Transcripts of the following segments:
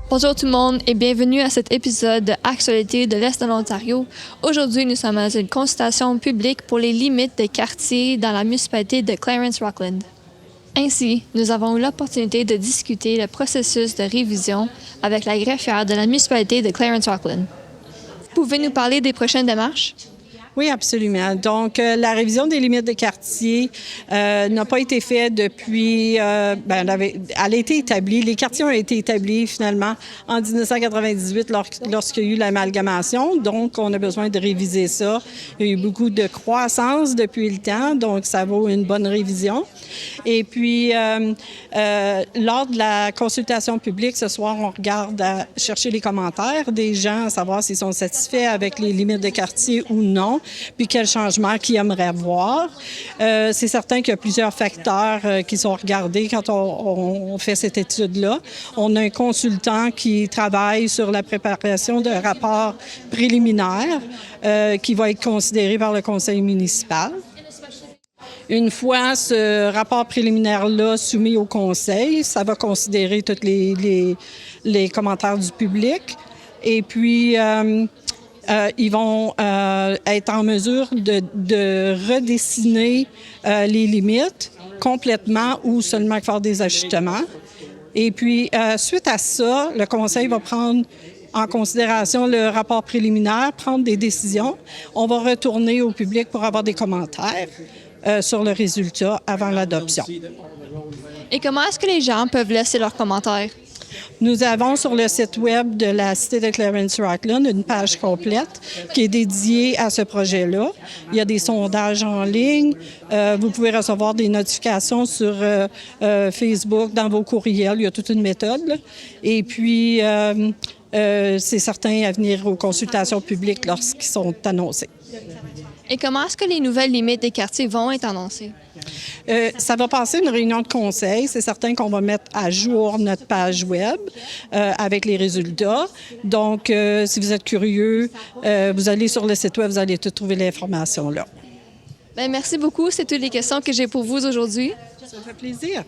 Bonjour tout le monde et bienvenue à cet épisode de Actualités de l'Est de l'Ontario. Aujourd'hui, nous sommes à une consultation publique pour les limites des quartiers dans la municipalité de Clarence-Rockland. Ainsi, nous avons eu l'opportunité de discuter le processus de révision avec la greffière de la municipalité de Clarence-Rockland. Pouvez-vous nous parler des prochaines démarches? Oui, absolument. Donc, la révision des limites des quartiers n'a pas été faite depuis... elle a été établie. Les quartiers ont été établis finalement en 1998 lorsqu'il y a eu l'amalgamation. Donc, on a besoin de réviser ça. Il y a eu beaucoup de croissance depuis le temps, donc ça vaut une bonne révision. Et puis, lors de la consultation publique, ce soir, on regarde à chercher les commentaires des gens, à savoir s'ils sont satisfaits avec les limites de quartier ou non, puis quels changements qu'ils aimeraient voir. C'est certain qu'il y a plusieurs facteurs qui sont regardés quand on fait cette étude-là. On a un consultant qui travaille sur la préparation d'un rapport préliminaire qui va être considéré par le conseil municipal. Une fois ce rapport préliminaire-là soumis au conseil, ça va considérer tous les commentaires du public. Et puis, ils vont être en mesure de redessiner les limites complètement ou seulement faire des ajustements. Et puis, suite à ça, le conseil va prendre en considération le rapport préliminaire, prendre des décisions. On va retourner au public pour avoir des commentaires sur le résultat avant l'adoption. Et comment est-ce que les gens peuvent laisser leurs commentaires? Nous avons sur le site web de la Cité de Clarence-Rockland une page complète qui est dédiée à ce projet-là. Il y a des sondages en ligne. Vous pouvez recevoir des notifications sur Facebook, dans vos courriels. Il y a toute une méthode, là. Et puis, c'est certain à venir aux consultations publiques lorsqu'ils sont annoncés. Et comment est-ce que les nouvelles limites des quartiers vont être annoncées? Ça va passer une réunion de conseil. C'est certain qu'on va mettre à jour notre page web avec les résultats. Donc, si vous êtes curieux, vous allez sur le site web, vous allez tout trouver l'information là. Bien, merci beaucoup. C'est toutes les questions que j'ai pour vous aujourd'hui. Ça me fait plaisir.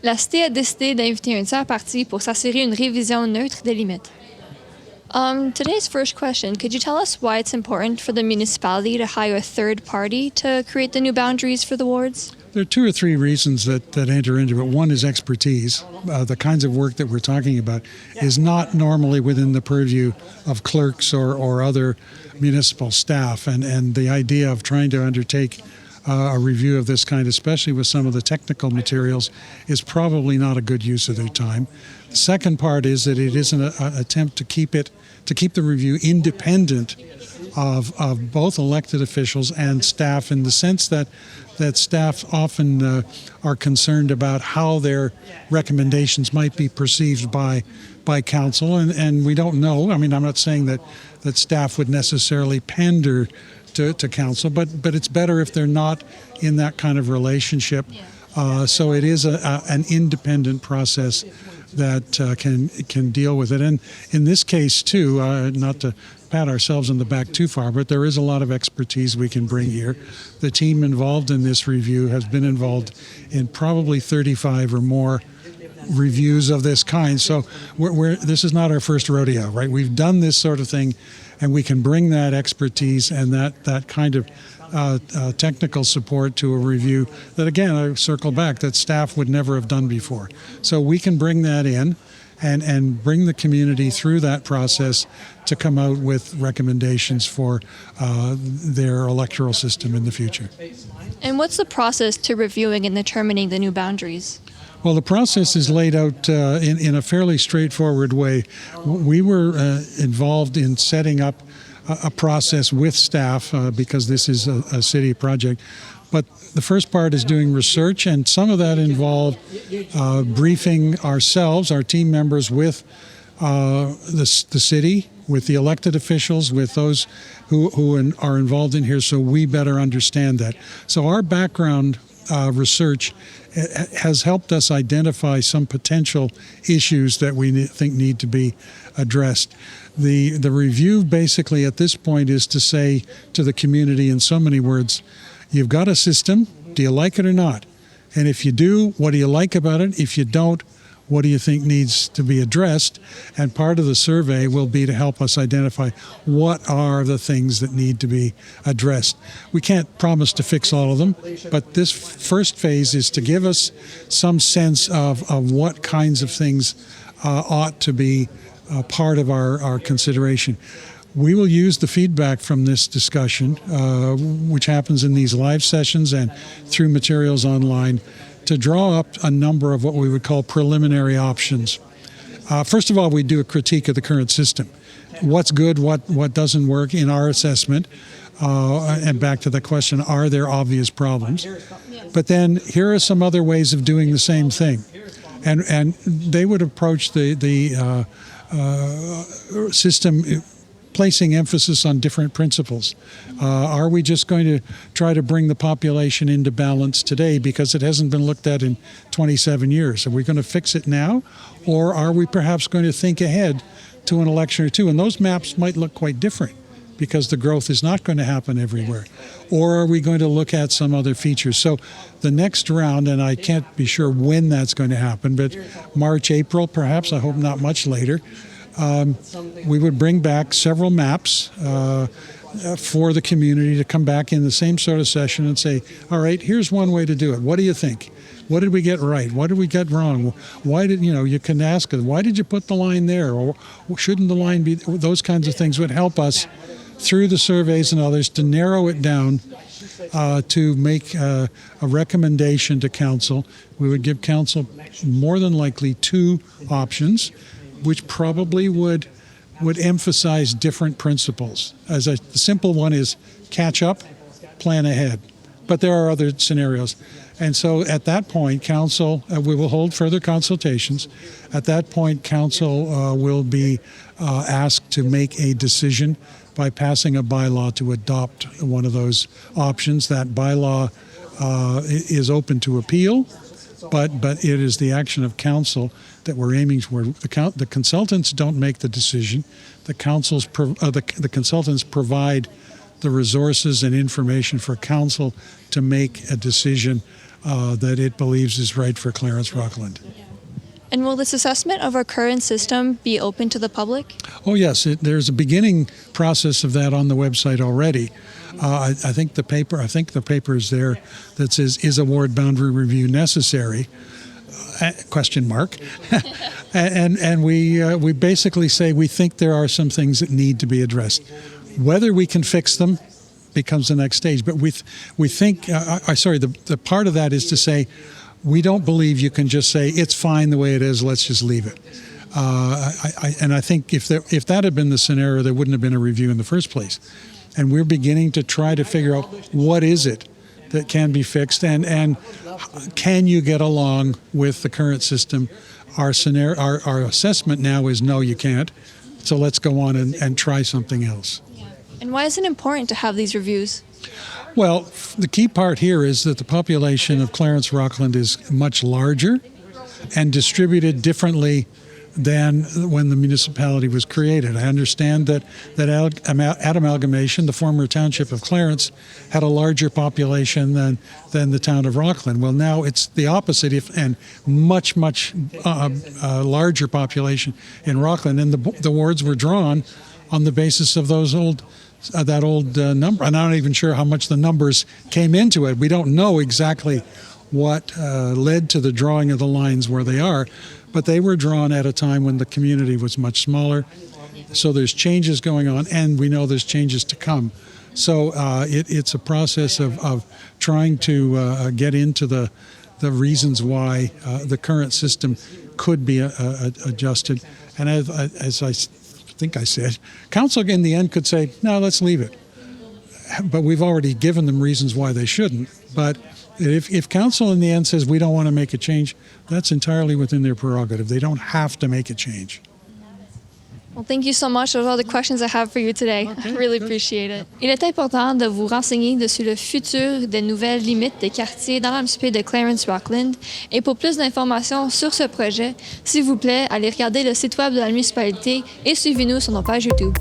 La Cité a décidé d'inviter un tiers parti pour s'assurer une révision neutre des limites. Today's first question, could you tell us why it's important for the municipality to hire a third party to create the new boundaries for the wards? There are two or three reasons that enter into it. One is expertise. The kinds of work that we're talking about is not normally within the purview of clerks or other municipal staff. And the idea of trying to undertake a review of this kind, especially with some of the technical materials, is probably not a good use of their time. The second part is that it is an attempt to keep the review independent of both elected officials and staff, in the sense that staff often are concerned about how their recommendations might be perceived by council, and we don't know. I mean, I'm not saying that staff would necessarily pander to council, but it's better if they're not in that kind of relationship. So it is an independent process that can deal with it. And in this case, too, not to pat ourselves on the back too far, but there is a lot of expertise we can bring here. The team involved in this review has been involved in probably 35 or more reviews of this kind. So this is not our first rodeo, right? We've done this sort of thing, and we can bring that expertise and that kind of technical support to a review that, again, I circle back, that staff would never have done before. So we can bring that in and bring the community through that process to come out with recommendations for their electoral system in the future. And what's the process to reviewing and determining the new boundaries? Well, the process is laid out in a fairly straightforward way. We were involved in setting up a process with staff because this is a city project. But the first part is doing research, and some of that involved briefing ourselves, our team members, with the city, with the elected officials, with those who are involved in here, so we better understand that. So our background research has helped us identify some potential issues that we think need to be addressed. The review basically at this point is to say to the community in so many words, you've got a system, do you like it or not? And if you do, what do you like about it? If you don't, what do you think needs to be addressed? And part of the survey will be to help us identify what are the things that need to be addressed. We can't promise to fix all of them, but this first phase is to give us some sense of what kinds of things ought to be part of our consideration. We will use the feedback from this discussion, which happens in these live sessions and through materials online, to draw up a number of what we would call preliminary options. First of all, we do a critique of the current system. What's good, what doesn't work in our assessment, and back to the question, are there obvious problems? But then here are some other ways of doing the same thing. And they would approach the system placing emphasis on different principles. Are we just going to try to bring the population into balance today because it hasn't been looked at in 27 years? Are we going to fix it now? Or are we perhaps going to think ahead to an election or two? And those maps might look quite different because the growth is not going to happen everywhere. Or are we going to look at some other features? So the next round, and I can't be sure when that's going to happen, but March, April, perhaps, I hope not much later, we would bring back several maps for the community to come back in the same sort of session and say, all right, here's one way to do it. What do you think? What did we get right? What did we get wrong? Why did, you can ask us, why did you put the line there? Or shouldn't the line be, those kinds of things would help us through the surveys and others to narrow it down to make a recommendation to council. We would give council more than likely two options, which probably would emphasize different principles. The simple one is catch up, plan ahead. But there are other scenarios. And so at that point, council, we will hold further consultations. At that point, council will be asked to make a decision by passing a bylaw to adopt one of those options. That bylaw is open to appeal, but it is the action of council that we're aiming for. The consultants don't make the decision. The consultants provide the resources and information for council to make a decision that it believes is right for Clarence-Rockland. And will this assessment of our current system be open to the public? Oh yes, there's a beginning process of that on the website already. I think the paper is there that says, "Is a ward boundary review necessary?" Question mark. and we basically say we think there are some things that need to be addressed. Whether we can fix them becomes the next stage. But we think, the part of that is to say, we don't believe you can just say, it's fine the way it is, let's just leave it. And I think if that had been the scenario, there wouldn't have been a review in the first place. And we're beginning to try to figure out what is it that can be fixed and can you get along with the current system. Our assessment now is no, you can't. So let's go on and try something else. And why is it important to have these reviews? Well, the key part here is that the population of Clarence-Rockland is much larger and distributed differently than when the municipality was created. I understand that at amalgamation, the former township of Clarence had a larger population than the town of Rockland. Well, now it's the opposite, and much larger population in Rockland, and the wards were drawn on the basis of those that old number. And I'm not even sure how much the numbers came into it. We don't know exactly what led to the drawing of the lines where they are, but they were drawn at a time when the community was much smaller. So there's changes going on, and we know there's changes to come. So it's a process of trying to get into the reasons why the current system could be adjusted. And as I think I said, council in the end could say, no, let's leave it. But we've already given them reasons why they shouldn't. But if council in the end says we don't want to make a change, that's entirely within their prerogative. They don't have to make a change. Well, thank you so much. Those are all the questions I have for you today. I really appreciate it. Il est important de vous renseigner dessus le futur des nouvelles limites des quartiers dans la municipalité de Clarence-Rockland. Et pour plus d'informations sur ce projet, s'il vous plaît, allez regarder le site web de la municipalité et suivez-nous sur nos pages YouTube.